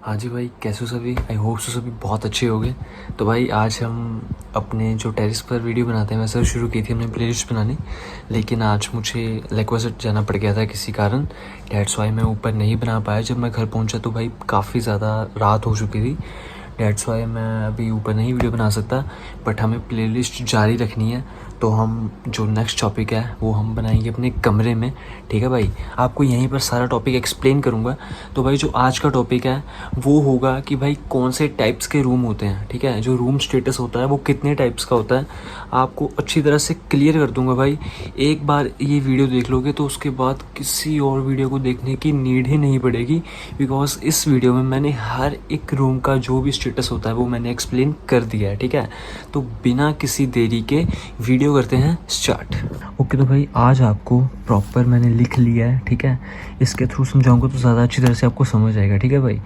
हाँ जी भाई, कैसे हो सभी। आई होप सो सभी बहुत अच्छे होंगे। तो भाई आज हम अपने जो टेरेस पर वीडियो बनाते हैं वैसे तो शुरू की थी हमने प्लेलिस्ट बनानी, लेकिन आज मुझे लेक्वासेट जाना पड़ गया था किसी कारण। डैट्स वाई मैं ऊपर नहीं बना पाया। जब मैं घर पहुंचा तो भाई काफ़ी ज़्यादा रात हो चुकी थी। डैट्स वाई मैं अभी ऊपर नहीं वीडियो बना सकता, बट हमें प्लेलिस्ट जारी रखनी है। तो हम जो नेक्स्ट टॉपिक है वो हम बनाएंगे अपने कमरे में। ठीक है भाई, आपको यहीं पर सारा टॉपिक एक्सप्लेन करूँगा। तो भाई जो आज का टॉपिक है वो होगा कि भाई कौन से टाइप्स के रूम होते हैं। ठीक है, जो रूम स्टेटस होता है वो कितने टाइप्स का होता है आपको अच्छी तरह से क्लियर कर दूंगा भाई। एक बार ये वीडियो देख लोगे तो उसके बाद किसी और वीडियो को देखने की नीड ही नहीं पड़ेगी, बिकॉज इस वीडियो में मैंने हर एक रूम का जो भी स्टेटस होता है वो मैंने एक्सप्लेन कर दिया है। ठीक है, तो बिना किसी देरी के वीडियो करते हैं स्टार्ट। ओके, तो भाई आज आपको प्रॉपर मैंने लिख लिया है। ठीक है, इसके थ्रू समझाऊंगा तो ज़्यादा अच्छी तरह से आपको समझ आएगा। ठीक है भाई,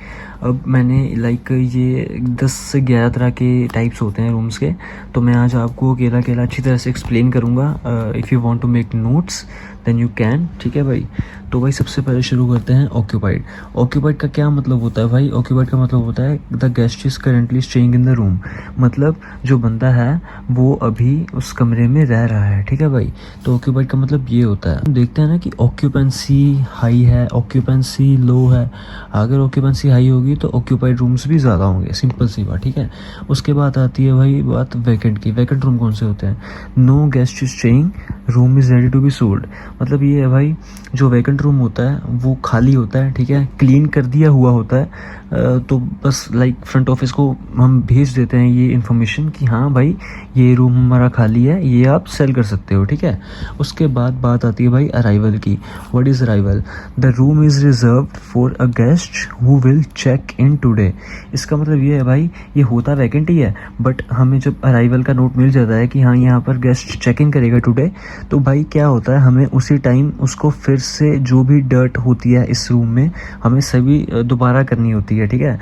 अब मैंने ये 10 से 11 तरह के टाइप्स होते हैं रूम्स के, तो मैं आज आपको अकेला अकेला अच्छी तरह से एक्सप्लेन करूँगा। If you want to make notes then you can. ठीक है भाई, तो भाई सबसे पहले शुरू करते हैं ऑक्यूपाइड। ऑक्यूपाइड का क्या मतलब होता है भाई? ऑक्यूपाइड का मतलब होता है the guest is currently staying in the room. मतलब जो बंदा है वो अभी उस कमरे में रह रहा है। ठीक है भाई, तो ऑक्यूपाइड का मतलब ये होता है। देखते हैं ना कि ऑक्यूपेंसी हाई है, ऑक्यूपेंसी लो है। अगर ऑक्यूपेंसी हाई होगी तो ऑक्यूपाइड रूम्स भी ज़्यादा होंगे, सिंपल सी बात। ठीक है, उसके बाद आती है भाई बात वैकेंट की। वैकेंट रूम कौन से होते हैं? No guest is staying, room is ready to be sold. मतलब ये है भाई, जो वैकेंट रूम होता है वो खाली होता है। ठीक है, क्लीन कर दिया हुआ होता है। तो बस फ्रंट ऑफिस को हम भेज देते हैं ये इन्फॉर्मेशन कि हाँ भाई ये रूम हमारा खाली है, ये आप सेल कर सकते हो। ठीक है, उसके बाद बात आती है भाई अराइवल की। What is arrival? The room is reserved for a guest who will check in today. इसका मतलब ये है भाई, ये होता वैकेंट ही है, बट हमें जब अराइवल का नोट मिल जाता है कि हाँ यहाँ पर गेस्ट चेक इन करेगा टुडे, तो भाई क्या होता है, हमें उसी टाइम उसको फिर से जो भी डर्ट होती है इस रूम में हमें सभी दोबारा करनी होती है। ठीक है,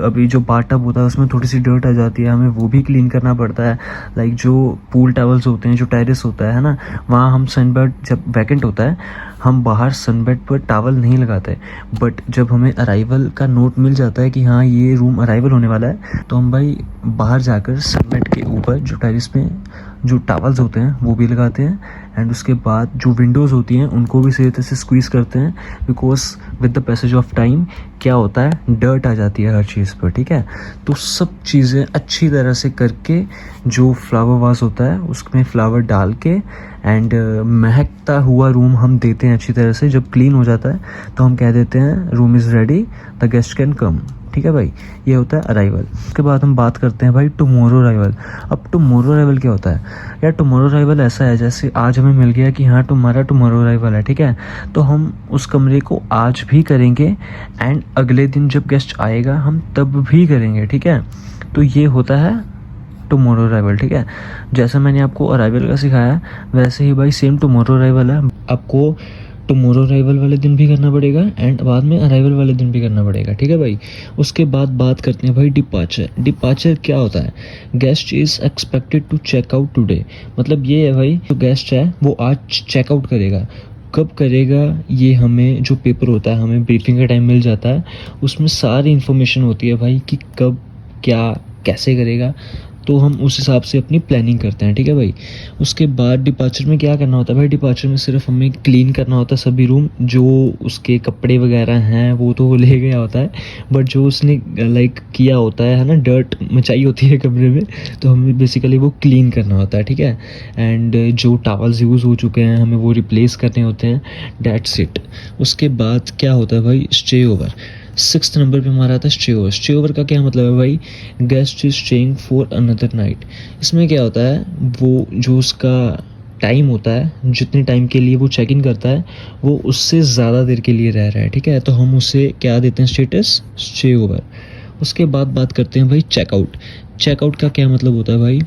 अभी जो बाथटब होता है उसमें थोड़ी सी डर्ट आ जाती है, हमें वो भी क्लीन करना पड़ता है। जो पूल टॉवल्स होते हैं, जो टेरेस होता है ना, वहाँ हम सनबेड जब वैकेंट होता है हम बाहर सनबेड पर टॉवल नहीं लगाते। बट जब हमें अराइवल का नोट मिल जाता है कि हाँ ये रूम अराइवल होने वाला है, तो हम भाई बाहर जाकर सनबेड के ऊपर जो टेरेस में जो टॉवल्स होते हैं वो भी लगाते हैं। एंड उसके बाद जो विंडोज़ होती हैं उनको भी सही तरह से स्क्वीज़ करते हैं, because with the passage of time क्या होता है, डर्ट आ जाती है हर चीज़ पर। ठीक है, तो सब चीज़ें अच्छी तरह से करके जो फ्लावर वास होता है उसमें फ्लावर डाल के एंड महकता हुआ रूम हम देते हैं अच्छी तरह से। जब क्लीन हो जाता है तो हम कह देते हैं room is ready, the guest can come. ठीक है भाई, ये होता है अराइवल। उसके बाद हम बात करते हैं भाई टुमारो अराइवल। अब टुमारो अराइवल क्या होता है यार? टुमारो अराइवल ऐसा है जैसे आज हमें मिल गया कि हाँ तुम्हारा टुमारो अराइवल है। ठीक है, तो हम उस कमरे को आज भी करेंगे एंड अगले दिन जब गेस्ट आएगा हम तब भी करेंगे। ठीक है, तो ये होता है टुमारो अराइवल। ठीक है, जैसा मैंने आपको अराइवल का सिखाया वैसे ही भाई सेम टुमारो अराइवल है। आपको टुमारो अराइवल वाले दिन भी करना पड़ेगा एंड बाद में अराइवल वाले दिन भी करना पड़ेगा। ठीक है भाई, उसके बाद बात करते हैं भाई डिपार्चर। डिपार्चर क्या होता है? Guest is expected to check out today. मतलब ये है भाई, जो गेस्ट है वो आज चेकआउट करेगा। कब करेगा ये हमें जो पेपर होता है हमें ब्रीफिंग का टाइम मिल जाता है, उसमें सारी इन्फॉर्मेशन होती है भाई कि कब क्या कैसे करेगा, तो हम उस हिसाब से अपनी प्लानिंग करते हैं। ठीक है भाई, उसके बाद डिपार्चर में क्या करना होता है भाई? डिपार्चर में सिर्फ हमें क्लीन करना होता है सभी रूम। जो उसके कपड़े वगैरह हैं वो तो वो ले गया होता है, बट जो उसने किया होता है ना, डर्ट मचाई होती है कमरे में, तो हमें बेसिकली वो क्लीन करना होता है। ठीक है, एंड जो टॉवल्स यूज़ हो चुके हैं हमें वो रिप्लेस करने होते हैं। That's it. उसके बाद क्या होता है भाई? Stay over. 6th नंबर पे हमारा आता है स्टे ओवर। स्टे ओवर का क्या मतलब है भाई? Guest is staying for another night. इसमें क्या होता है, वो जो उसका टाइम होता है, जितने टाइम के लिए वो चेक इन करता है वो उससे ज़्यादा देर के लिए रह रहा है। ठीक है, तो हम उसे क्या देते हैं? Status stay over. उसके बाद बात करते हैं भाई चेकआउट। चेकआउट का क्या मतलब होता है भाई?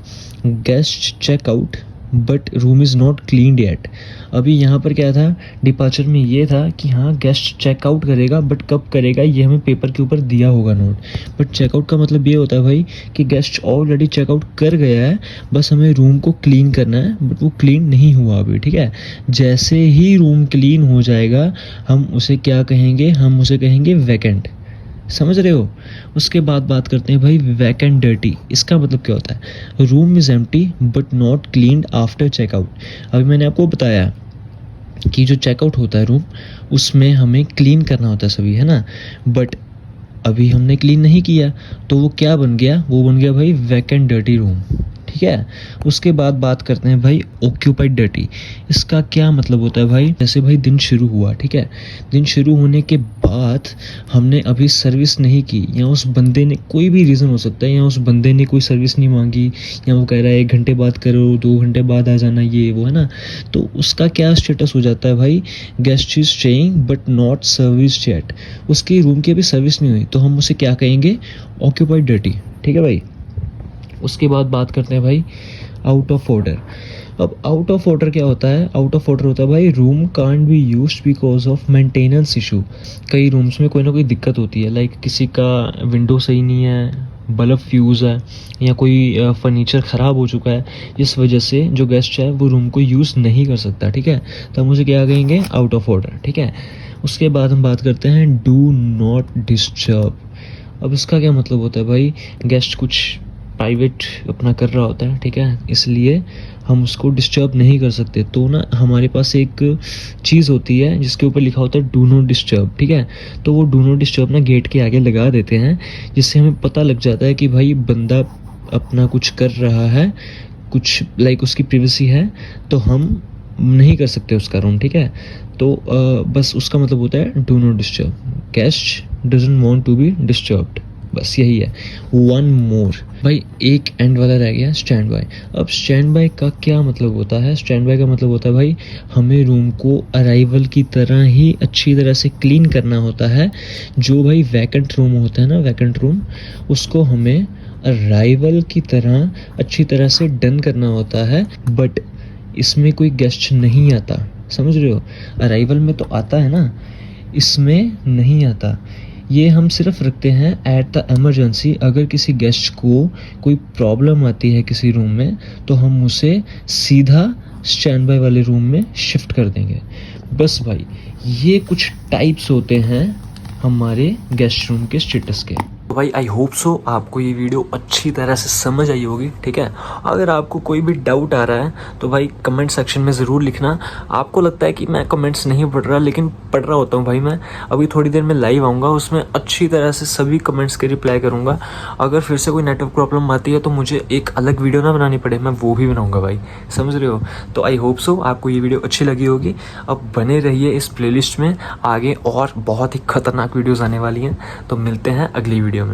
Guest checkout but room is not cleaned yet. अभी यहाँ पर क्या था, डिपार्चर में ये था कि हाँ गेस्ट चेकआउट करेगा, बट कब करेगा ये हमें पेपर के ऊपर दिया होगा नोट। बट चेकआउट का मतलब ये होता है भाई कि गेस्ट ऑलरेडी चेकआउट कर गया है, बस हमें रूम को क्लीन करना है, बट वो क्लीन नहीं हुआ अभी। ठीक है, जैसे ही रूम क्लीन हो जाएगा हम उसे क्या कहेंगे? हम उसे कहेंगे वैकेंट। समझ रहे हो। उसके बाद बात करते हैं भाई वैक एंड डर्टी। इसका मतलब क्या होता है, room is empty but not cleaned after checkout. अभी मैंने आपको बताया कि जो चेकआउट होता है रूम, उसमें हमें क्लीन करना होता है सभी, है ना। बट अभी हमने क्लीन नहीं किया तो वो क्या बन गया, वो बन गया भाई वैक एंड डर्टी रूम, ठीक है। उसके बाद बात करते हैं भाई ऑक्यूपाइड डर्टी। इसका क्या मतलब होता है भाई, जैसे भाई दिन शुरू हुआ, ठीक है, दिन शुरू होने के बाद हमने अभी सर्विस नहीं की, या उस बंदे ने, कोई भी रीज़न हो सकता है, या उस बंदे ने कोई सर्विस नहीं मांगी, या वो कह रहा है 1 घंटे बाद करो, 2 घंटे बाद आ जाना, ये वो, है ना। तो उसका क्या स्टेटस हो जाता है भाई, guest is staying but not service yet. उसकी रूम की अभी सर्विस नहीं हुई तो हम उसे क्या कहेंगे, ऑक्यूपाइड डर्टी, ठीक है भाई। उसके बाद बात करते हैं भाई आउट ऑफ ऑर्डर। अब आउट ऑफ ऑर्डर क्या होता है, आउट ऑफ ऑर्डर होता है भाई room can't be used because of maintenance issue. कई रूम्स में कोई ना कोई दिक्कत होती है, लाइक किसी का विंडो सही नहीं है, बल्ब फ्यूज़ है, या कोई फर्नीचर ख़राब हो चुका है, इस वजह से जो गेस्ट है वो रूम को यूज़ नहीं कर सकता, ठीक है। तो हम उसे क्या कहेंगे, आउट ऑफ ऑर्डर, ठीक है। उसके बाद हम बात करते हैं डू नॉट डिस्टर्ब। अब इसका क्या मतलब होता है भाई, गेस्ट कुछ प्राइवेट अपना कर रहा होता है, ठीक है, इसलिए हम उसको डिस्टर्ब नहीं कर सकते। तो ना हमारे पास एक चीज़ होती है जिसके ऊपर लिखा होता है डू नॉट डिस्टर्ब, ठीक है। तो वो डू नॉट डिस्टर्ब ना गेट के आगे लगा देते हैं, जिससे हमें पता लग जाता है कि भाई बंदा अपना कुछ कर रहा है, कुछ लाइक उसकी प्राइवेसी है, तो हम नहीं कर सकते उसका रूम, ठीक है। तो बस उसका मतलब होता है do not disturb, guest doesn't want to be disturbed, बस यही है। वन मोर भाई, एक एंड वाला रह गया, स्टैंड बाय। अब स्टैंड बाय का क्या मतलब होता है, स्टैंड बाय का मतलब होता है भाई हमें रूम को अराइवल की तरह ही अच्छी तरह से क्लीन करना होता है। जो भाई वैकेंट रूम होता है ना, वैकेंट रूम, उसको हमें अराइवल की तरह अच्छी तरह से डन करना होता है। बट इसमें कोई गेस्ट नहीं आता, समझ रहे हो। अराइवल में तो आता है ना, इसमें नहीं आता। ये हम सिर्फ रखते हैं एट द एमरजेंसी। अगर किसी गेस्ट को कोई प्रॉब्लम आती है किसी रूम में, तो हम उसे सीधा स्टैंड बाय वाले रूम में शिफ्ट कर देंगे। बस भाई ये कुछ टाइप्स होते हैं हमारे गेस्ट रूम के स्टेटस के। तो भाई आई होप सो आपको ये वीडियो अच्छी तरह से समझ आई होगी, ठीक है। अगर आपको कोई भी डाउट आ रहा है तो भाई कमेंट सेक्शन में ज़रूर लिखना। आपको लगता है कि मैं कमेंट्स नहीं पढ़ रहा, लेकिन पढ़ रहा होता हूँ भाई। मैं अभी थोड़ी देर में लाइव आऊँगा, उसमें अच्छी तरह से सभी कमेंट्स के रिप्लाई करूँगा। अगर फिर से कोई नेटवर्क प्रॉब्लम आती है तो मुझे एक अलग वीडियो ना बनानी पड़े, मैं वो भी बनाऊँगा भाई, समझ रहे हो। तो आई होप सो आपको ये वीडियो अच्छी लगी होगी। अब बने रहिए इस प्लेलिस्ट में, आगे और बहुत ही खतरनाक वीडियोज़ आने वाली हैं। तो मिलते हैं अगली वीडियो में।